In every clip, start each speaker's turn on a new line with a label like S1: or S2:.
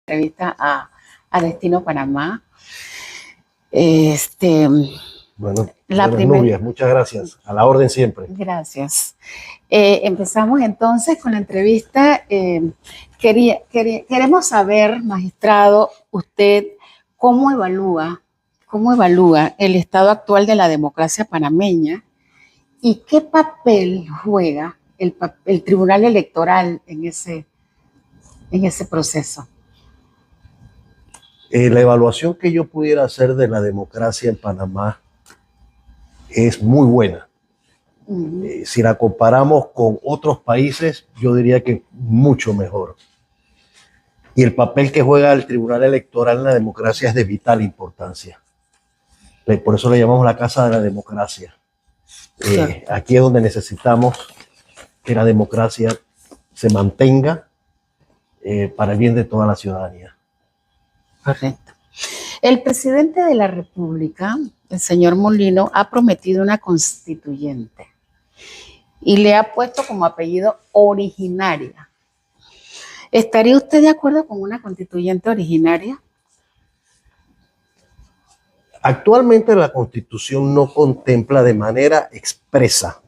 S1: Entrevista a Destino Panamá.
S2: Bueno, Nubia, muchas gracias. A la orden siempre.
S1: Gracias. Empezamos entonces con la entrevista. Queremos saber, magistrado, usted cómo evalúa el estado actual de la democracia panameña y qué papel juega el Tribunal Electoral en ese proceso.
S2: La evaluación que yo pudiera hacer de la democracia en Panamá es muy buena. Si la comparamos con otros países, yo diría que mucho mejor. Y el papel que juega el Tribunal Electoral en la democracia es de vital importancia. Por eso le llamamos la Casa de la Democracia. Aquí es donde necesitamos que la democracia se mantenga para el bien de toda la ciudadanía.
S1: Correcto. El presidente de la República, el señor Molino, ha prometido una constituyente y le ha puesto como apellido originaria. ¿Estaría usted de acuerdo con una constituyente originaria?
S2: Actualmente la Constitución no contempla de manera expresa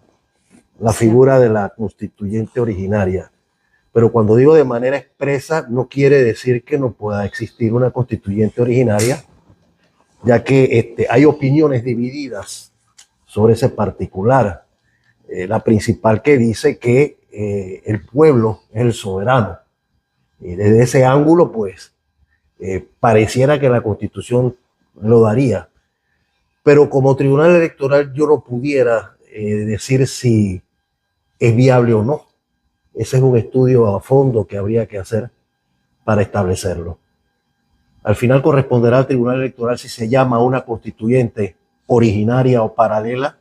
S2: la figura de la constituyente originaria. Pero cuando digo de manera expresa, no quiere decir que no pueda existir una constituyente originaria, ya que hay opiniones divididas sobre ese particular. La principal que dice que el pueblo es el soberano. Y desde ese ángulo, pues, pareciera que la Constitución lo daría. Pero como Tribunal Electoral yo no pudiera decir si es viable o no. Ese es un estudio a fondo que habría que hacer para establecerlo. Al final corresponderá al Tribunal Electoral, si se llama una constituyente originaria o paralela,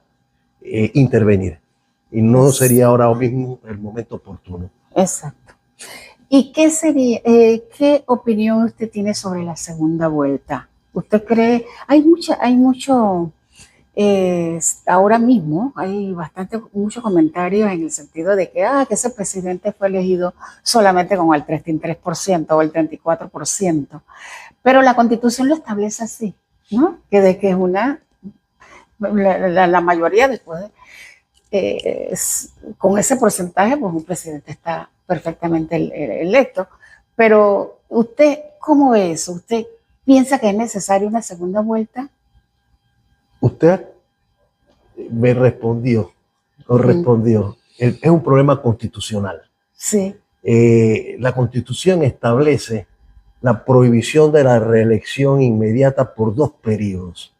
S2: intervenir. Y no sería ahora mismo el momento oportuno.
S1: Exacto. ¿Y qué opinión usted tiene sobre la segunda vuelta? ¿Usted cree? Hay mucho... ahora mismo hay muchos comentarios en el sentido de que ese presidente fue elegido solamente con el 33% o el 34%, pero la Constitución lo establece así, ¿no? Que de que es la mayoría después con ese porcentaje, pues un presidente está perfectamente electo. Pero usted, ¿cómo ve eso? ¿Usted piensa que es necesaria una segunda vuelta?
S2: Usted me respondió. Es un problema constitucional.
S1: Sí.
S2: La Constitución establece la prohibición de la reelección inmediata por 2 periodos,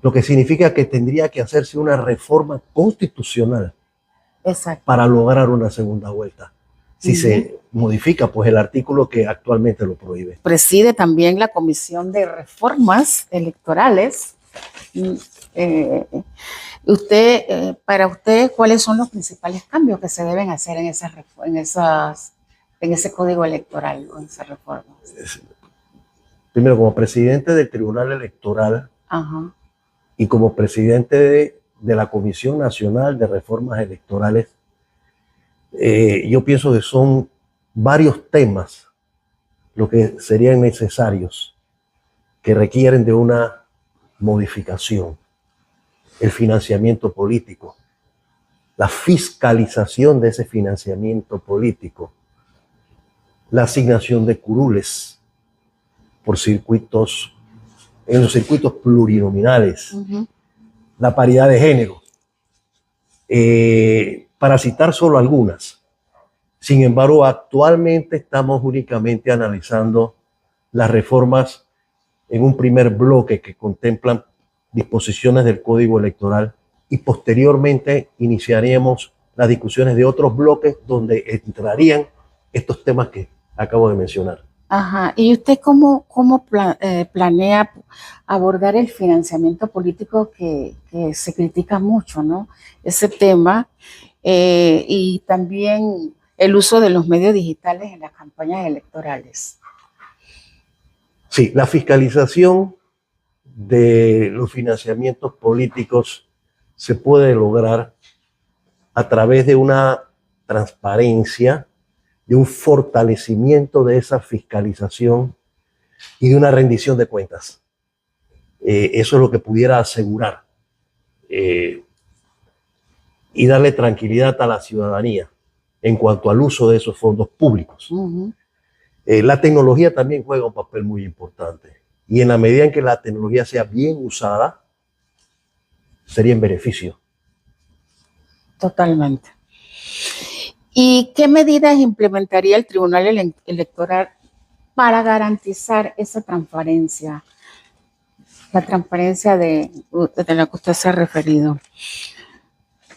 S2: lo que significa que tendría que hacerse una reforma constitucional.
S1: Exacto.
S2: Para lograr una segunda vuelta. Si se modifica, pues el artículo que actualmente lo prohíbe.
S1: Preside también la Comisión de Reformas Electorales. Para usted, ¿cuáles son los principales cambios que se deben hacer en ese código electoral o en esas reformas?
S2: Primero, como presidente del Tribunal Electoral y como presidente de la Comisión Nacional de Reformas Electorales, yo pienso que son varios temas los que serían necesarios, que requieren de una modificación. El financiamiento político, la fiscalización de ese financiamiento político, la asignación de curules por circuitos, en los circuitos plurinominales, la paridad de género, para citar solo algunas. Sin embargo, actualmente estamos únicamente analizando las reformas en un primer bloque que contemplan disposiciones del Código Electoral y posteriormente iniciaríamos las discusiones de otros bloques donde entrarían estos temas que acabo de mencionar.
S1: ¿Y usted cómo planea abordar el financiamiento político que se critica mucho, ¿no? Ese tema y también el uso de los medios digitales en las campañas electorales.
S2: Sí, la fiscalización de los financiamientos políticos se puede lograr a través de una transparencia de un fortalecimiento de esa fiscalización y de una rendición de cuentas. Eso es lo que pudiera asegurar y darle tranquilidad a la ciudadanía en cuanto al uso de esos fondos públicos. La tecnología también juega un papel muy importante y en la medida en que la tecnología sea bien usada, sería en beneficio.
S1: Totalmente. ¿Y qué medidas implementaría el Tribunal Electoral para garantizar esa transparencia? La transparencia de la que usted se ha referido.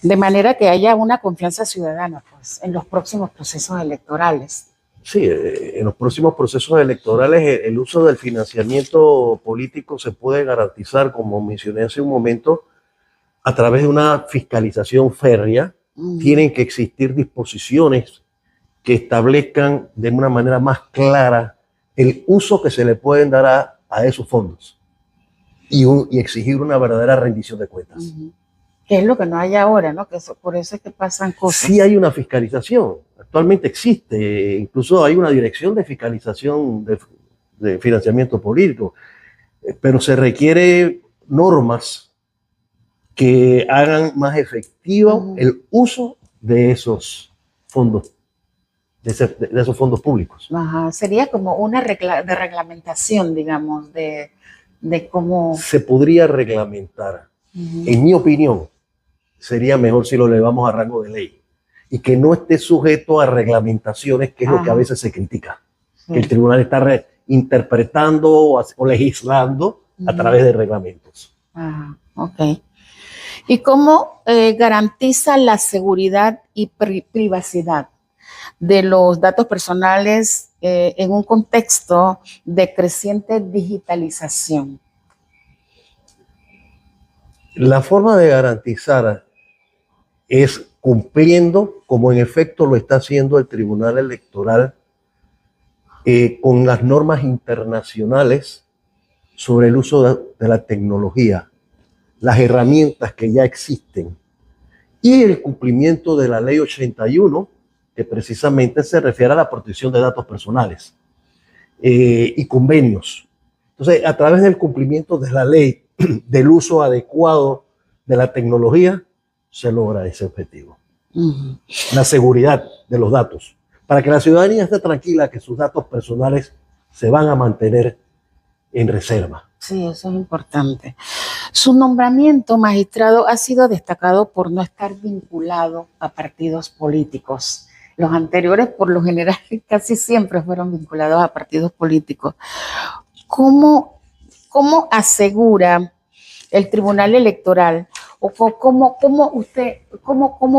S1: De manera que haya una confianza ciudadana, pues, en los próximos procesos electorales.
S2: Sí, en los próximos procesos electorales el uso del financiamiento político se puede garantizar, como mencioné hace un momento, a través de una fiscalización férrea. Tienen que existir disposiciones que establezcan de una manera más clara el uso que se le pueden dar a esos fondos y exigir una verdadera rendición de cuentas.
S1: Que es lo que no hay ahora, ¿no? Que por eso es que pasan cosas.
S2: Sí hay una fiscalización, actualmente existe, incluso hay una dirección de fiscalización de financiamiento político, pero se requiere normas que hagan más efectivo el uso de esos fondos, de esos fondos públicos.
S1: Ajá. Sería como una reglamentación, digamos, de cómo...
S2: Se podría reglamentar. En mi opinión, sería mejor si lo elevamos a rango de ley y que no esté sujeto a reglamentaciones, que es lo que a veces se critica. Que el tribunal está interpretando o legislando a través de reglamentos.
S1: Ok. ¿Y cómo garantiza la seguridad y privacidad de los datos personales en un contexto de creciente digitalización?
S2: La forma de garantizar es cumpliendo, como en efecto lo está haciendo el Tribunal Electoral, con las normas internacionales sobre el uso de la tecnología, las herramientas que ya existen y el cumplimiento de la Ley 81, que precisamente se refiere a la protección de datos personales y convenios. Entonces, a través del cumplimiento de la ley, del uso adecuado de la tecnología, se logra ese objetivo. La seguridad de los datos, para que la ciudadanía esté tranquila que sus datos personales se van a mantener en reserva.
S1: Sí, eso es importante. Su nombramiento, magistrado, ha sido destacado por no estar vinculado a partidos políticos. Los anteriores, por lo general, casi siempre fueron vinculados a partidos políticos. ¿Cómo asegura el Tribunal Electoral o cómo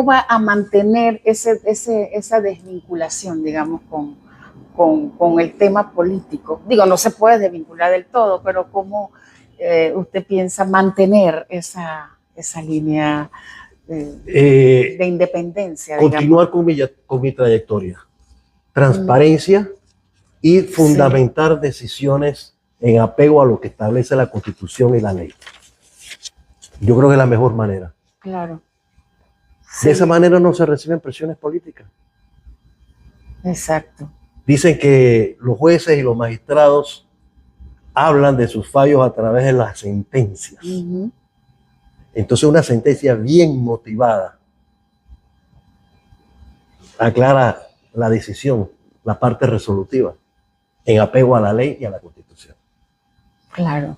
S1: va a mantener esa desvinculación, digamos, con el tema político? Digo, no se puede desvincular del todo, pero ¿cómo usted piensa mantener esa línea de independencia?
S2: Continuar con mi trayectoria, transparencia y fundamentar decisiones en apego a lo que establece la Constitución y la ley. Yo creo que es la mejor manera.
S1: Claro.
S2: De esa manera no se reciben presiones políticas.
S1: Exacto.
S2: Dicen que los jueces y los magistrados hablan de sus fallos a través de las sentencias. Entonces, una sentencia bien motivada aclara la decisión, la parte resolutiva, en apego a la ley y a la Constitución.
S1: Claro.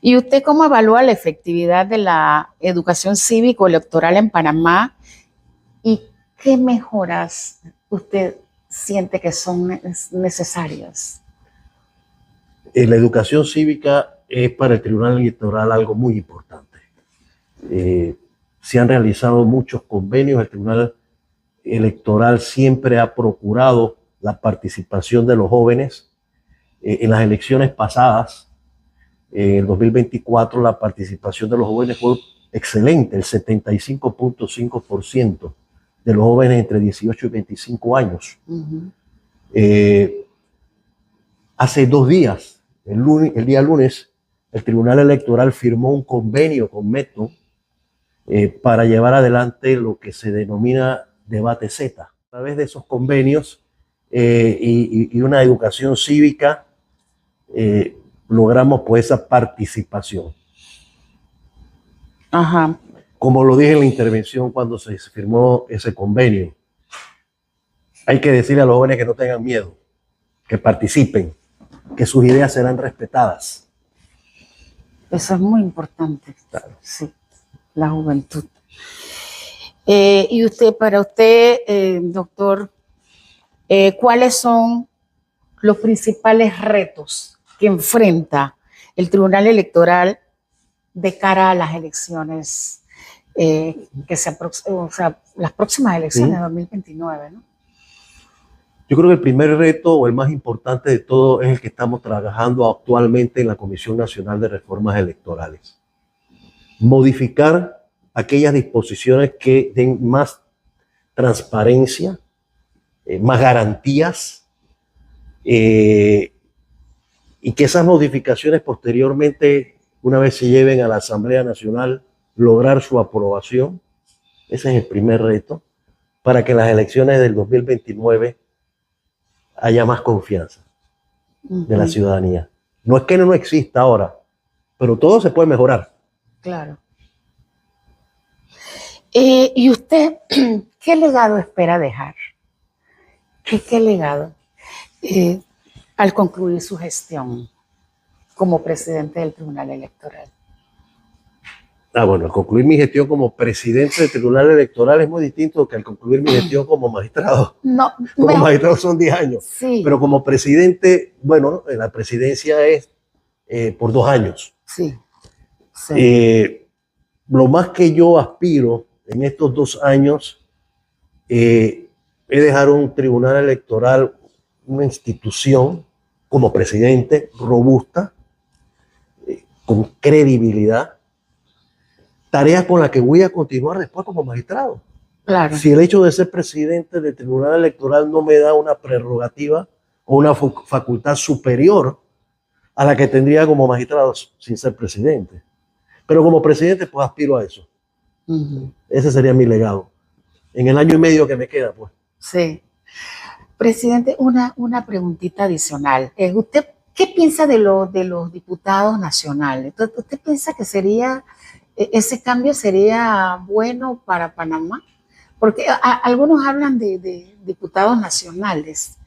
S1: ¿Y usted cómo evalúa la efectividad de la educación cívico-electoral en Panamá y qué mejoras usted siente que son necesarias?
S2: La educación cívica es para el Tribunal Electoral algo muy importante. Se han realizado muchos convenios, el Tribunal Electoral siempre ha procurado la participación de los jóvenes. En las elecciones pasadas, en el 2024, la participación de los jóvenes fue excelente, el 75.5% de los jóvenes entre 18 y 25 años. Hace 2 días, el día lunes, el Tribunal Electoral firmó un convenio con Metro para llevar adelante lo que se denomina Debate Z. A través de esos convenios y una educación cívica, logramos pues esa participación.
S1: Ajá.
S2: Como lo dije en la intervención cuando se firmó ese convenio, hay que decirle a los jóvenes que no tengan miedo, que participen, que sus ideas serán respetadas.
S1: Eso es muy importante.
S2: Claro.
S1: Sí, la juventud. Y para usted, doctor, ¿cuáles son los principales retos que enfrenta el Tribunal Electoral de cara a las elecciones que se aproximan, o sea, las próximas elecciones de 2029, ¿no?
S2: Yo creo que el primer reto o el más importante de todo es el que estamos trabajando actualmente en la Comisión Nacional de Reformas Electorales. Modificar aquellas disposiciones que den más transparencia, más garantías, y que esas modificaciones posteriormente, una vez se lleven a la Asamblea Nacional, lograr su aprobación. Ese es el primer reto, para que en las elecciones del 2029 haya más confianza de la ciudadanía. No es que no exista ahora, pero todo se puede mejorar.
S1: Claro. ¿Y usted qué legado espera dejar? ¿Qué legado al concluir su gestión como presidente del Tribunal Electoral?
S2: Bueno, al concluir mi gestión como presidente del Tribunal Electoral es muy distinto que al concluir mi gestión como magistrado.
S1: No,
S2: como magistrado son 10 años,
S1: sí.
S2: Pero como presidente, bueno, la presidencia es por 2 años.
S1: Sí. Sí.
S2: Lo más que yo aspiro en estos 2 años es dejar un tribunal electoral, una institución como presidente robusta, con credibilidad, tarea con la que voy a continuar después como magistrado.
S1: Claro.
S2: Si el hecho de ser presidente del tribunal electoral no me da una prerrogativa o una facultad superior a la que tendría como magistrado sin ser presidente. Pero como presidente, pues aspiro a eso. Ese sería mi legado. En el año y medio que me queda, pues.
S1: Sí. Presidente, una preguntita adicional. ¿Usted qué piensa de los diputados nacionales? ¿Usted piensa que ese cambio sería bueno para Panamá? Porque algunos hablan de diputados nacionales.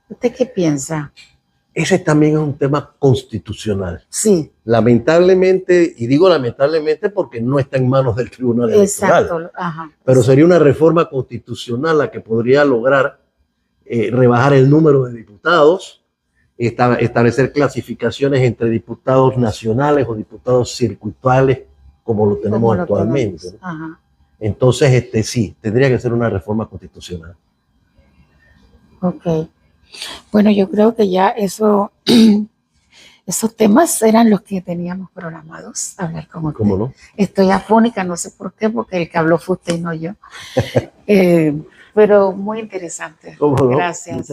S1: ¿Usted qué piensa?
S2: Ese también es un tema constitucional.
S1: Sí.
S2: Lamentablemente, y digo lamentablemente porque no está en manos del Tribunal Electoral.
S1: Exacto. Ajá.
S2: Pero sería una reforma constitucional la que podría lograr rebajar el número de diputados, establecer clasificaciones entre diputados nacionales o diputados circuitales, como lo tenemos actualmente.
S1: Ajá.
S2: Entonces, sí, tendría que ser una reforma constitucional.
S1: Ok. Bueno, yo creo que ya esos temas eran los que teníamos programados hablar con usted.
S2: ¿Cómo no?
S1: Estoy afónica, no sé por qué, porque el que habló fue usted y no yo. Pero muy interesante.
S2: ¿Cómo no?
S1: Gracias.